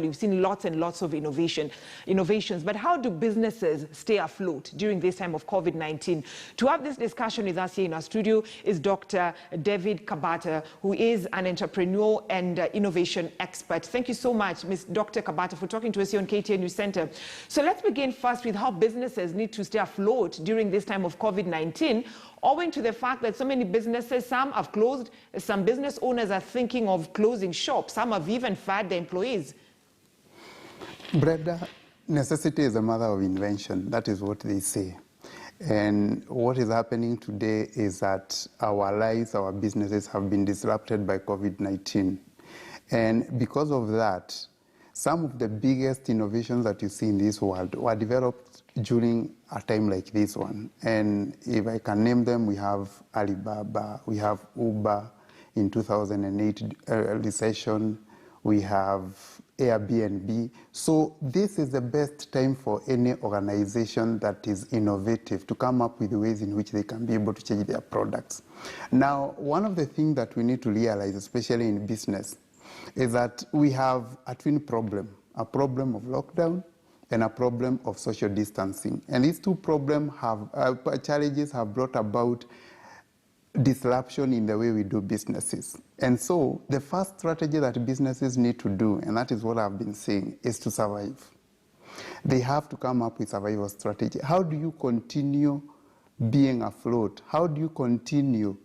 We've seen lots and lots of innovations, but how do businesses stay afloat during this time of COVID-19? To have this discussion with us here in our studio is Dr. David Kabata, who is an entrepreneur and innovation expert. Thank you so much, Ms. Dr. Kabata, for talking to us here on KTN News Center. So let's begin first with how businesses need to stay afloat during this time of COVID-19, owing to the fact that so many businesses, some have closed, some business owners are thinking of closing shops, some have even fired their employees. Brother, necessity is the mother of invention. That is what they say. And what is happening today is that our lives, our businesses have been disrupted by COVID-19. And because of that, some of the biggest innovations that you see in this world were developed during a time like this one. And if I can name them, we have Alibaba, we have Uber in 2008 recession, we have Airbnb. So this is the best time for any organization that is innovative to come up with ways in which they can be able to change their products. Now, one of the things that we need to realize, especially in business, is that we have a twin problem, a problem of lockdown and a problem of social distancing. And these two challenges have brought about disruption in the way we do businesses. And so the first strategy that businesses need to do, and that is what I've been saying, is to survive. They have to come up with survival strategy. How do you continue being afloat? How do you continue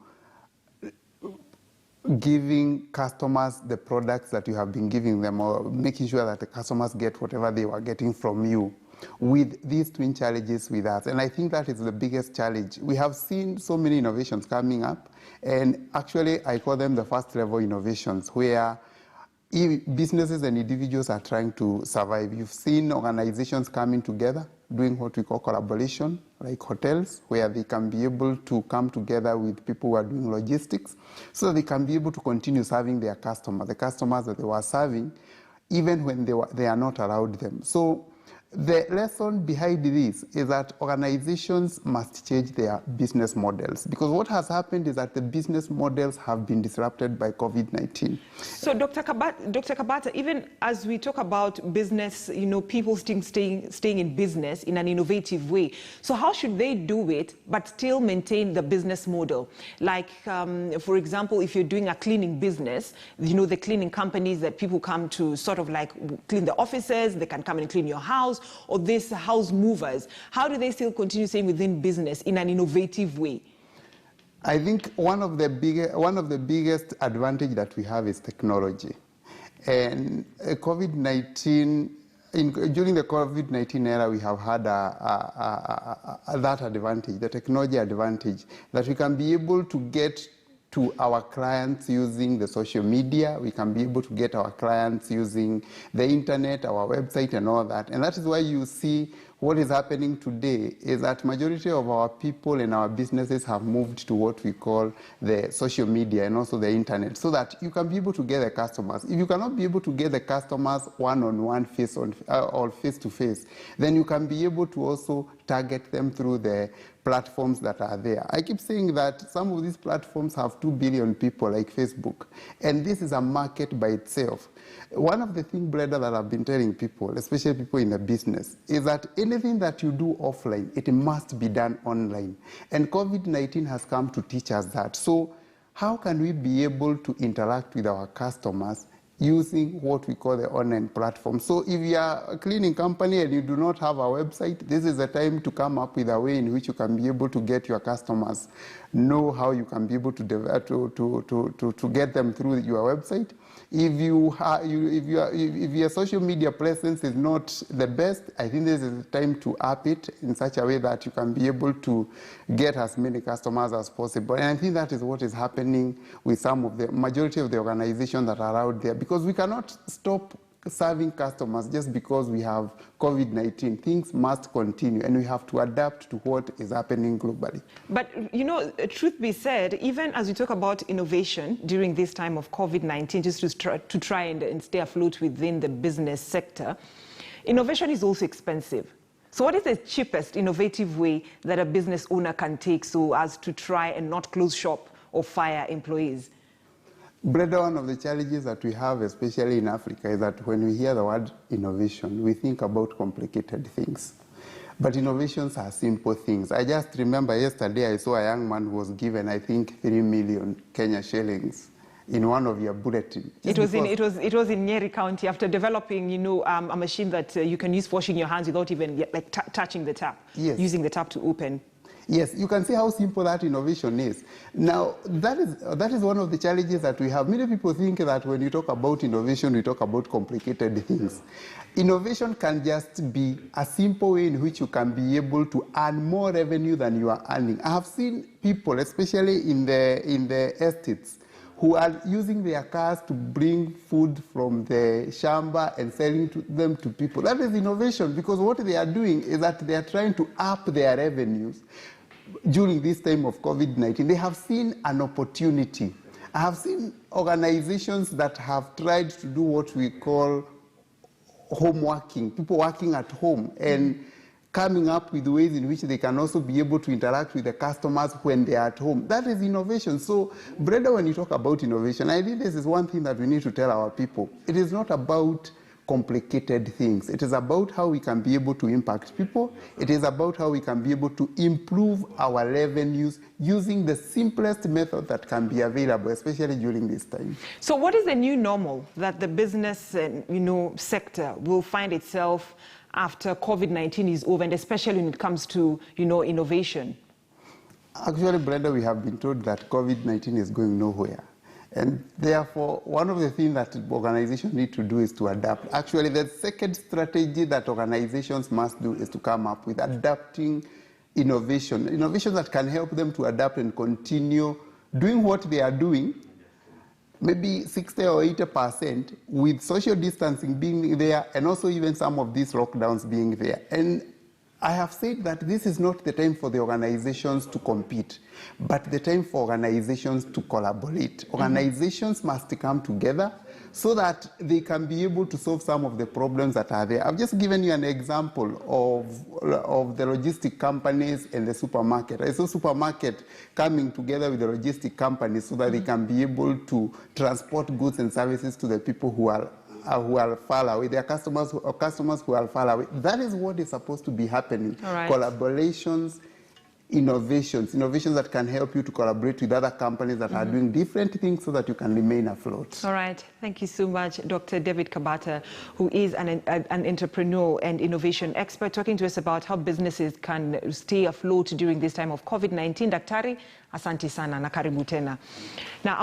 giving customers the products that you have been giving them, or making sure that the customers get whatever they were getting from you, with these twin challenges with us? And I think that is the biggest challenge. We have seen so many innovations coming up, and actually I call them the first level innovations, where businesses and individuals are trying to survive. You've seen organizations coming together, doing what we call collaboration, like hotels, where they can be able to come together with people who are doing logistics, so they can be able to continue serving their customers, the customers that they were serving, even when they are not allowed them. So the lesson behind this is that organizations must change their business models, because what has happened is that the business models have been disrupted by COVID-19. So Dr. Kabata, even as we talk about business, people staying in business in an innovative way, so how should they do it but still maintain the business model? Like, for example, if you're doing a cleaning business, the cleaning companies that people come to sort of like clean the offices, they can come and clean your house, or these house movers, how do they still continue staying within business in an innovative way? I think one of the biggest advantage that we have is technology. And COVID-19, during the COVID-19 era, we have had that advantage, the technology advantage, that we can be able to get to our clients using the social media. We can be able to get our clients using the internet, our website and all that. And that is why you see what is happening today is that majority of our people and our businesses have moved to what we call the social media and also the internet, so that you can be able to get the customers. If you cannot be able to get the customers one-on-one, or face-to-face, then you can be able to also target them through the platforms that are there. I keep saying that some of these platforms have 2 billion people, like Facebook, and this is a market by itself. One of the things, brother, that I've been telling people, especially people in the business, is that anything that you do offline, it must be done online. And COVID-19 has come to teach us that. So how can we be able to interact with our customers using what we call the online platform? So if you are a cleaning company and you do not have a website, this is the time to come up with a way in which you can be able to get your customers, know how you can be able to get them through your website. If your social media presence is not the best, I think this is the time to up it in such a way that you can be able to get as many customers as possible. And I think that is what is happening with some of the majority of the organizations that are out there, because we cannot stop serving customers just because we have COVID-19. Things must continue, and we have to adapt to what is happening globally. But, truth be said, even as we talk about innovation during this time of COVID-19, just to try and stay afloat within the business sector, innovation is also expensive. So what is the cheapest innovative way that a business owner can take so as to try and not close shop or fire employees? Brother, one of the challenges that we have, especially in Africa, is that when we hear the word innovation, we think about complicated things. But innovations are simple things. I just remember yesterday I saw a young man who was given, I think, 3 million Kenya shillings in one of your bulletins. It was in Nyeri County after developing, a machine that you can use for washing your hands without even touching the tap, yes. Using the tap to open. Yes, you can see how simple that innovation is. Now, that is one of the challenges that we have. Many people think that when you talk about innovation, we talk about complicated things. Innovation can just be a simple way in which you can be able to earn more revenue than you are earning. I have seen people, especially in the estates, who are using their cars to bring food from the shamba and selling them to people. That is innovation, because what they are doing is that they are trying to up their revenues. During this time of COVID-19, they have seen an opportunity. I have seen organizations that have tried to do what we call home working, people working at home and coming up with ways in which they can also be able to interact with the customers when they are at home. That is innovation. So, Brenda, when you talk about innovation, I think this is one thing that we need to tell our people. It is not about complicated things. It is about how we can be able to impact people. It is about how we can be able to improve our revenues using the simplest method that can be available, especially during this time. So what is the new normal that the business sector will find itself after COVID-19 is over, and especially when it comes to innovation? Actually, Brenda, we have been told that COVID-19 is going nowhere. And therefore, one of the things that organizations need to do is to adapt. Actually, the second strategy that organizations must do is to come up with adapting innovation that can help them to adapt and continue doing what they are doing, maybe 60 or 80%, with social distancing being there, and also even some of these lockdowns being there. And I have said that this is not the time for the organizations to compete, but the time for organizations to collaborate. Organizations must come together so that they can be able to solve some of the problems that are there. I've just given you an example of the logistic companies and the supermarket. I saw supermarket coming together with the logistic companies so that they can be able to transport goods and services to the people who are far away, their customers who are far away. That is what is supposed to be happening. Right. Collaborations, innovations that can help you to collaborate with other companies that are doing different things so that you can remain afloat. All right. Thank you so much, Dr. David Kabata, who is an entrepreneur and innovation expert, talking to us about how businesses can stay afloat during this time of COVID-19. Daktari, asante sana na karibu tena. Now,